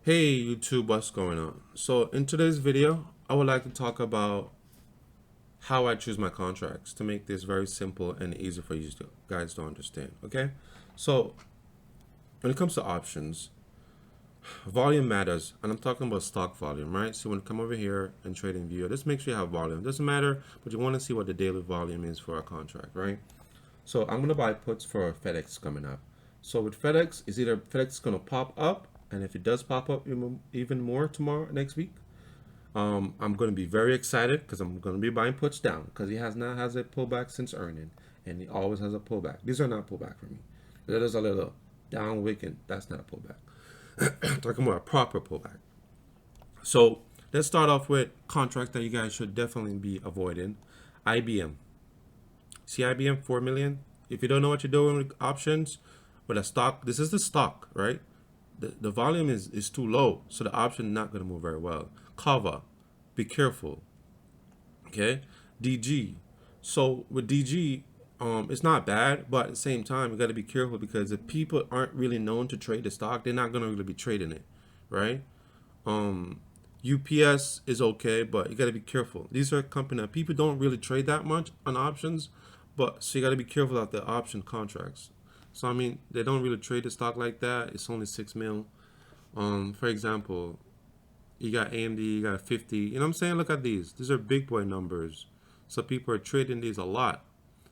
Hey YouTube, what's going on? So in today's video, I would like to talk about how I choose my contracts to make this very simple and easy for you guys to understand. Okay, so when it comes to options, volume matters, and I'm talking about stock volume, right? So when you come over here and trading view, just make sure you have volume. It doesn't matter, but you want to see what the daily volume is for a contract, right? So I'm gonna buy puts for FedEx coming up. So with FedEx, is either FedEx gonna pop up, and if it does pop up even more tomorrow, next week, I'm going to be very excited because I'm going to be buying puts down because he has not has a pullback since earning, and he always has a pullback. These are not pullback for me. There's a little down weekend. That's not a pullback. Talking about a proper pullback. So let's start off with contract that you guys should definitely be avoiding. IBM. See IBM 4 million. If you don't know what you're doing with options, with a stock, this is the stock, right? The volume is too low, so the option not going to move very well. Kava, be careful. Okay, DG. So with DG, it's not bad, but at the same time, you got to be careful because if people aren't really known to trade the stock, they're not going to really be trading it, right? UPS is okay, but you got to be careful. These are companies that people don't really trade that much on options, but so you got to be careful about the option contracts. So I mean, they don't really trade the stock like that. It's only 6 mil. For example, you got AMD, you got 50. You know what I'm saying? Look at these. These are big boy numbers. So people are trading these a lot.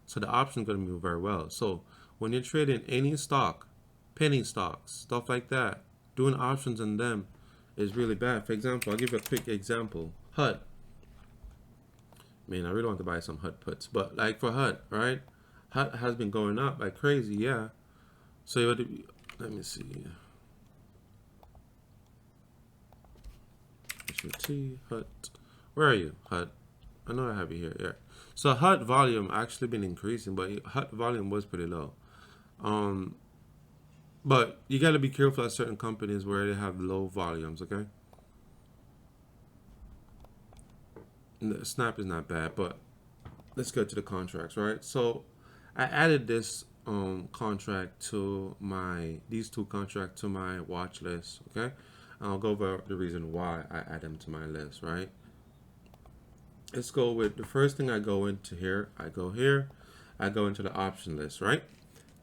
So the option's gonna move very well. So when you're trading any stock, penny stocks, stuff like that, doing options on them is really bad. For example, I'll give you a quick example. HUD. Man, I really want to buy some HUD puts, but like for HUD, right? HUD has been going up like crazy, yeah. So you would, let me see. T HUD. Where are you, HUD? I know I have you here. Yeah. So HUD volume actually been increasing, but HUD volume was pretty low. But you got to be careful at certain companies where they have low volumes. Okay. The Snap is not bad, but let's go to the contracts, right? So I added this contract to these two contracts to my watch list. Okay. I'll go over the reason why I add them to my list, right? Let's go with the first thing I go into here. I go here. I go into the option list, right?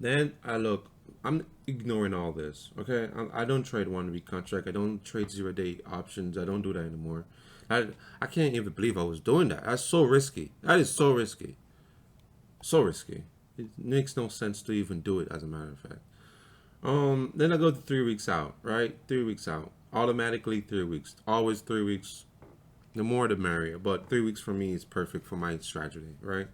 Then I look. I'm ignoring all this, okay? I don't trade 1 week contract. I don't trade 0 day options. I don't do that anymore. I can't even believe I was doing that. That's so risky. That is so risky. So risky. It makes no sense to even do it, as a matter of fact. Then I go to 3 weeks out, right? 3 weeks out. Automatically 3 weeks. Always 3 weeks. The more the merrier, but 3 weeks for me is perfect for my strategy, right?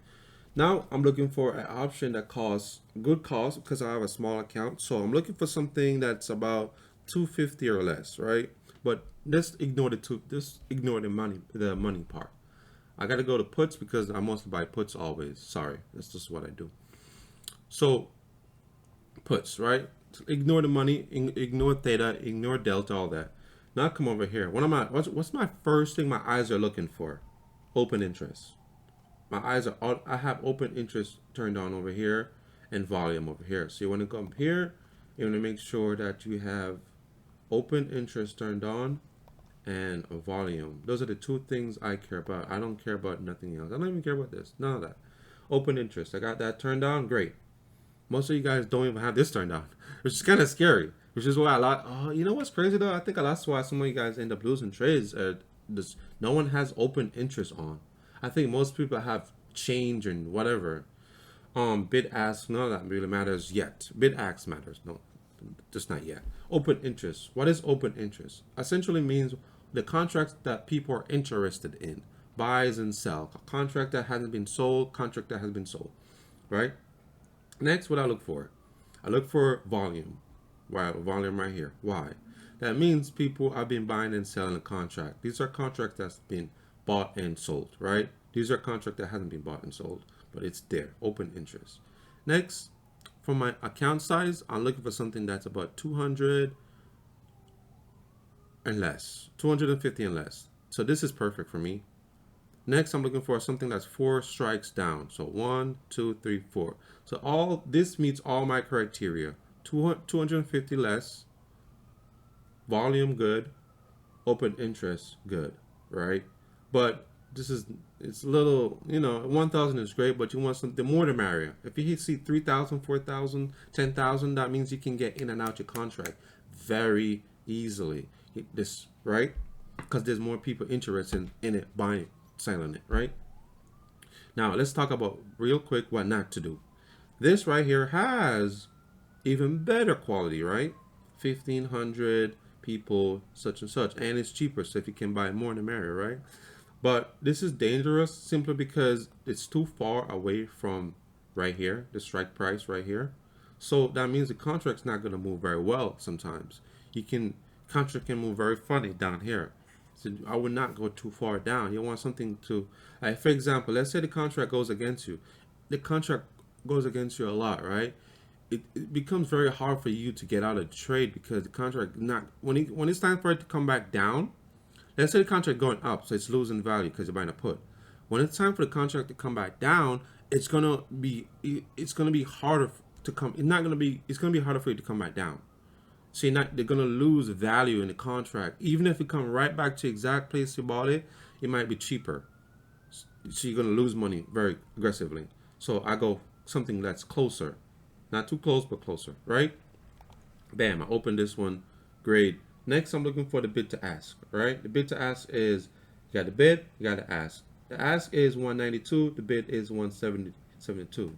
Now I'm looking for an option that costs good cost because I have a small account. So I'm looking for something that's about 250 or less, right? But just ignore the money part. I gotta go to puts because I mostly buy puts always. Sorry, that's just what I do. So puts, right? So ignore the money, ignore theta, ignore delta, all that. Now come over here. What's my first thing my eyes are looking for? Open interest. My eyes are all, I have open interest turned on over here and volume over here. So you want to come here, you want to make sure that you have open interest turned on and a volume. Those are the two things I care about. I don't care about nothing else. I don't even care about this. None of that. Open interest. I got that turned on. Great. Most of you guys don't even have this turned on, which is kind of scary. Which is why a lot. Oh, you know what's crazy though? I think that's why some of you guys end up losing trades. No one has open interest on. I think most people have change and whatever. Bid ask, none of that really matters yet. Bid ask matters, no, just not yet. Open interest. What is open interest? Essentially means the contracts that people are interested in, buys and sell. A contract that hasn't been sold, contract that has been sold, right? Next, what I look for? I look for volume. Right, volume right here. Why? That means people have been buying and selling a contract. These are contracts that's been bought and sold, right? These are contracts that hasn't been bought and sold, but it's there, open interest. Next, for my account size, I'm looking for something that's about 200 and less, 250 and less. So this is perfect for me. Next, I'm looking for something that's 4 strikes down. So 1, 2, 3, 4. So all this meets all my criteria. 250 less, volume good, open interest good, right? But this is, it's a little, 1,000 is great, but you want something more to marry. If you see 3,000, 4,000, 10,000, that means you can get in and out your contract very easily. This, right? Because there's more people interested in it, buying, selling it, right? Now let's talk about real quick what not to do. This right here has even better quality, right? 1,500 people, such and such, and it's cheaper. So if you can buy more, the merrier, right? But this is dangerous simply because it's too far away from right here, the strike price right here. So that means the contract's not going to move very well sometimes. Contract can move very funny down here. So I would not go too far down. You want something to, like, for example, let's say the contract goes against you. The contract goes against you a lot, right? It becomes very hard for you to get out of the trade because the contract not when it's time for it to come back down. Let's say the contract going up, so it's losing value because you're buying a put. When it's time for the contract to come back down, it's gonna be harder to come. It's gonna be harder for you to come back down. So they're gonna lose value in the contract. Even if it come right back to the exact place you bought it, it might be cheaper. So you're gonna lose money very aggressively. So I go something that's closer. Not too close, but closer, right? Bam, I open this one, great. Next, I'm looking for the bid to ask, right? The bid to ask is, you got the bid, you got the ask. The ask is 192, the bid is 172. So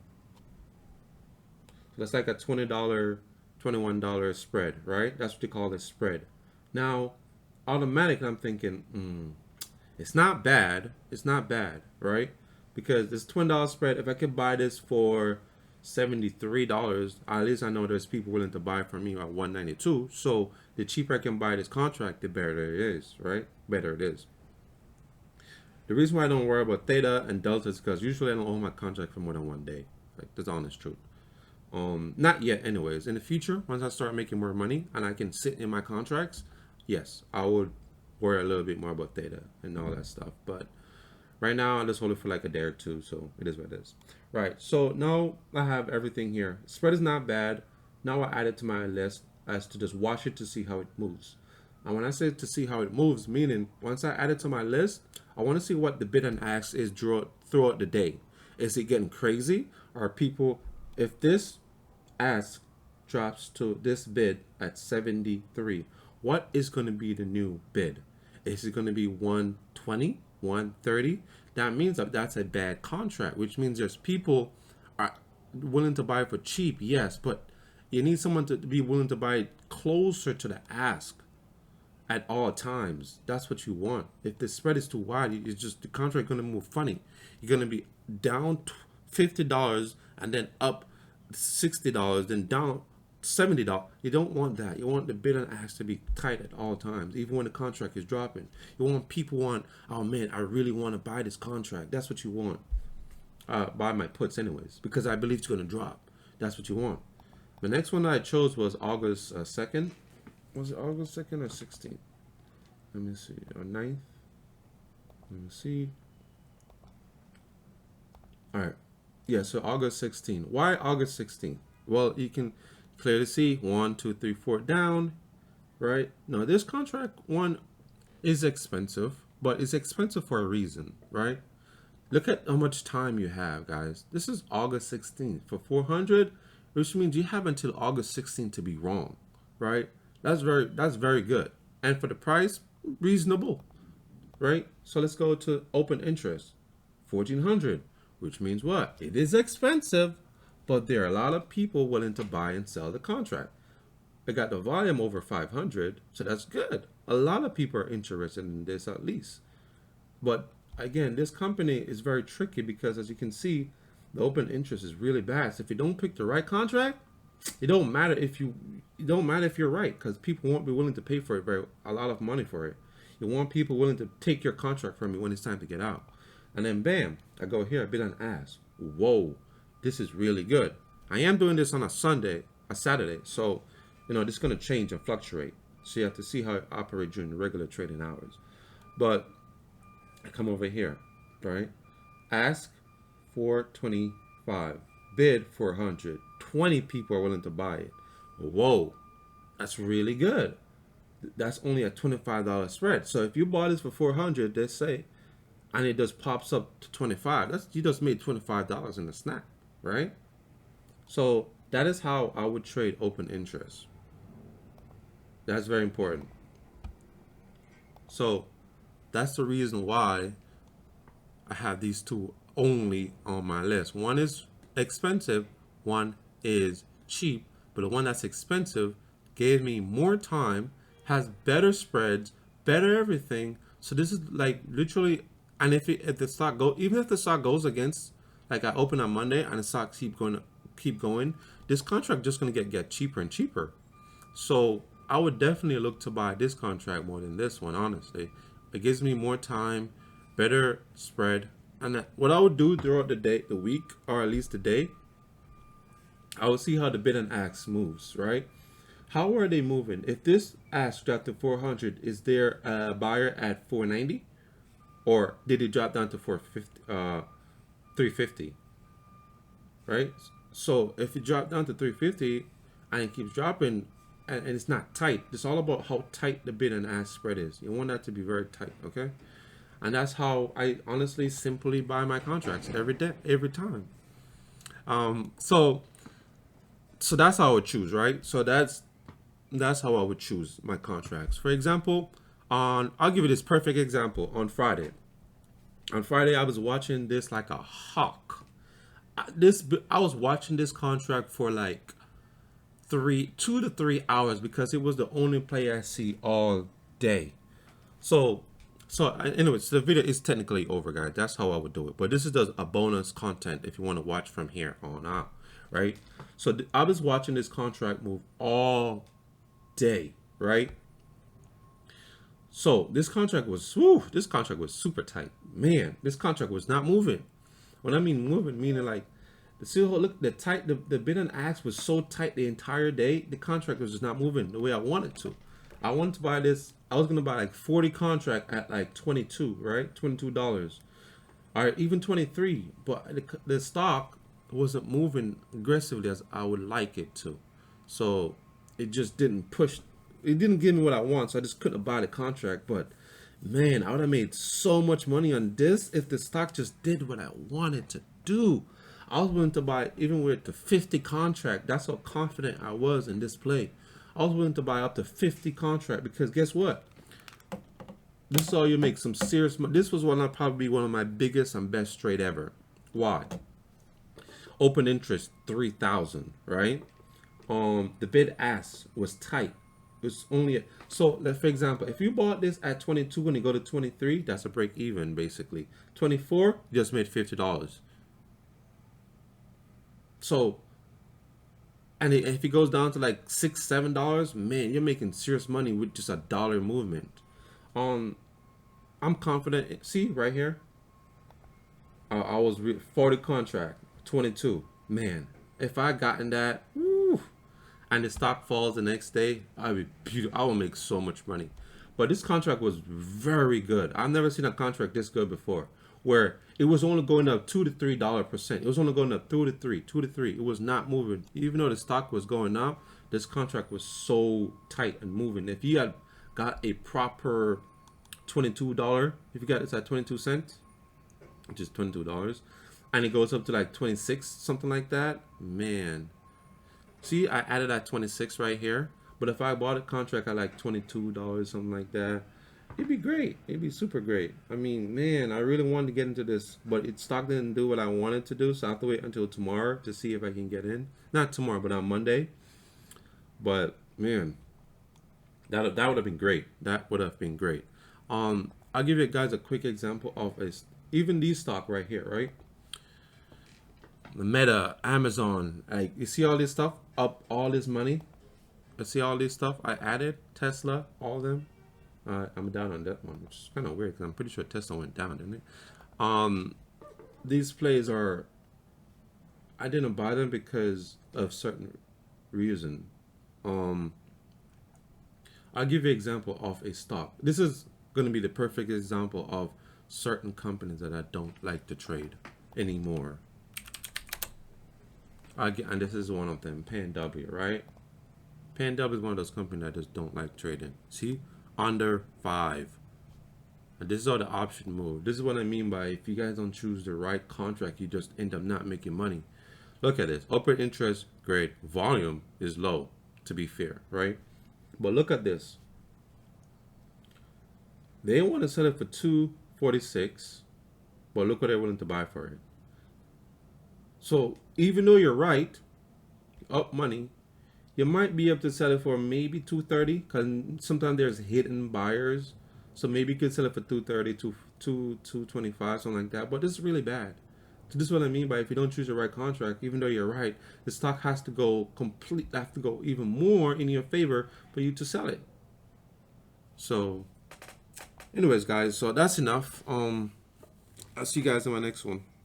that's like a $20, $21 spread, right? That's what they call the spread. Now, automatically, I'm thinking, it's not bad, right? Because this $20 spread, if I could buy this for $73, at least I know there's people willing to buy from me at 192. So the cheaper I can buy this contract, the better it is, right? Better it is. The reason why I don't worry about theta and delta is because usually I don't own my contract for more than 1 day. Like, that's the honest truth. Not yet anyways. In the future, once I start making more money and I can sit in my contracts, yes, I would worry a little bit more about theta and all that stuff. But right now, I just hold it for like a day or two, so it is what it is. Right, so now I have everything here. Spread is not bad. Now I add it to my list as to just watch it to see how it moves. And when I say to see how it moves, meaning once I add it to my list, I want to see what the bid and ask is throughout the day. Is it getting crazy? Are people, if this ask drops to this bid at 73, what is going to be the new bid? Is it going to be 120, 130? That means that that's a bad contract, which means there's people are willing to buy for cheap, yes, but you need someone to be willing to buy closer to the ask at all times. That's what you want. If the spread is too wide, it's just the contract going to move funny. You're going to be down $50 and then up $60, then down $70. You don't want that. You want the bid and ask to be tight at all times, even when the contract is dropping. You want people oh man, I really want to buy this contract. That's what you want. Buy my puts anyways, because I believe it's going to drop. That's what you want. The next one I chose was August 2nd. Was it August 2nd or 16th? Let me see. Or 9th? Let me see. All right. Yeah, so August 16th. Why August 16th? Well, you can clearly see 1, 2, 3, 4 down, right? Now, this contract one is expensive, but it's expensive for a reason, right? Look at how much time you have, guys. This is August 16th for 400, which means you have until August 16th to be wrong, right? That's very good. And for the price, reasonable, right? So let's go to open interest, 1,400, which means what? It is expensive, but there are a lot of people willing to buy and sell the contract. I got the volume over 500, so that's good. A lot of people are interested in this at least. But again, this company is very tricky because, as you can see, the open interest is really bad. So if you don't pick the right contract, it don't matter if you're right, because people won't be willing to pay for it a lot of money for it. You want people willing to take your contract from you when it's time to get out. And then bam, I go here, bid and ask. Whoa, this is really good. I am doing this on a Saturday, so this is gonna change and fluctuate. So you have to see how it operates during the regular trading hours. But I come over here, right? Ask 425, bid 400. 20 people are willing to buy it. Whoa, that's really good. that's only a $25 spread. So if you bought this for 400, let's say, and it just pops up to 25, that's you just made $25 in a snap, right? So that is how I would trade open interest. That's very important. So that's the reason why I have these two only on my list. One is expensive, one is cheap, but the one that's expensive gave me more time, has better spreads, better everything. So this is like literally, and if the stock go, even if the stock goes against, like I open on Monday and the stock keep going, this contract just gonna get cheaper and cheaper. So I would definitely look to buy this contract more than this one, honestly. It gives me more time, better spread. And what I would do throughout the day, the week, or at least the day, I would see how the bid and ask moves, right? How are they moving? If this ask dropped to 400, is there a buyer at 490? Or did it drop down to 350? Right? So if it dropped down to 350 and it keeps dropping, and it's not tight, it's all about how tight the bid and ask spread is. You want that to be very tight, okay? And that's how I honestly simply buy my contracts every day, every time. So that's how I would choose, right? So that's how I would choose my contracts. For example, I'll give you this perfect example on Friday. On Friday, I was watching this like a hawk. I was watching this contract for like 2 to 3 hours because it was the only play I see all day. So anyways, the video is technically over, guys. That's how I would do it. But this is just a bonus content if you want to watch from here on out, right? So I was watching this contract move all day, right? So this contract was super tight. Man, this contract was not moving. When I mean moving, meaning like the bid and ask was so tight the entire day. The contract was just not moving the way I wanted to. I wanted to buy this. I was gonna buy like 40 contract at like 22, right? $22, or even 23. But the stock wasn't moving aggressively as I would like it to. So it just didn't push. It didn't give me what I want. So I just couldn't buy the contract. But man, I would have made so much money on this if the stock just did what I wanted to do. I was willing to buy even with the 50 contract. That's how confident I was in this play. I was willing to buy up to 50 contract because guess what? This is how you make some serious money. This was probably one of my biggest and best trade ever. Why? Open interest 3,000, right? The bid ask was tight. It was only so. Like for example, if you bought this at 22 and you go to 23, that's a break even basically. 24, you just made $50. So. And if it goes down to like $6-7, man, you're making serious money with just a dollar movement. I'm confident. See right here, I was 40 contract, 22. Man, if I gotten that, woo, and the stock falls the next day, I'd be beautiful. I will make so much money. But this contract was very good. I've never seen a contract this good before, where it was only going up $2 to $3%. It was only going up 2 to 3. It was not moving. Even though the stock was going up, this contract was so tight and moving. If you had got a proper $22, if you got this at 22 cents, which is $22, and it goes up to like 26, something like that, man. See, I added at 26 right here. But if I bought a contract at like $22, something like that, it'd be great. It'd be super great. I mean, man, I really wanted to get into this, but stock didn't do what I wanted to do, so I have to wait until tomorrow to see if I can get in. Not tomorrow, but on Monday. But man, that would have been great. That would have been great. I'll give you guys a quick example of even these stock right here, right? The Meta, Amazon, like you see all this stuff up, all this money. You see all this stuff I added, Tesla, all of them. I'm down on that one, which is kind of weird because I'm pretty sure Tesla went down, didn't it? These plays are, I didn't buy them because of certain reason. I'll give you an example of a stock. This is going to be the perfect example of certain companies that I don't like to trade anymore. And this is one of them, PNW, right? PNW is one of those companies that just don't like trading. See, under 5. And this is all the option move. This is what I mean by if you guys don't choose the right contract, you just end up not making money. Look at this. Open interest, great. Volume is low, to be fair, right? But look at this. They want to sell it for 246, but look what they're willing to buy for it. So even though you're right, up money, you might be able to sell it for maybe 230, because sometimes there's hidden buyers. So maybe you could sell it for 230, 225, something like that. But this is really bad. So this is what I mean by if you don't choose the right contract, even though you're right, the stock has to go even more in your favor for you to sell it. So anyways, guys, so that's enough. I'll see you guys in my next one.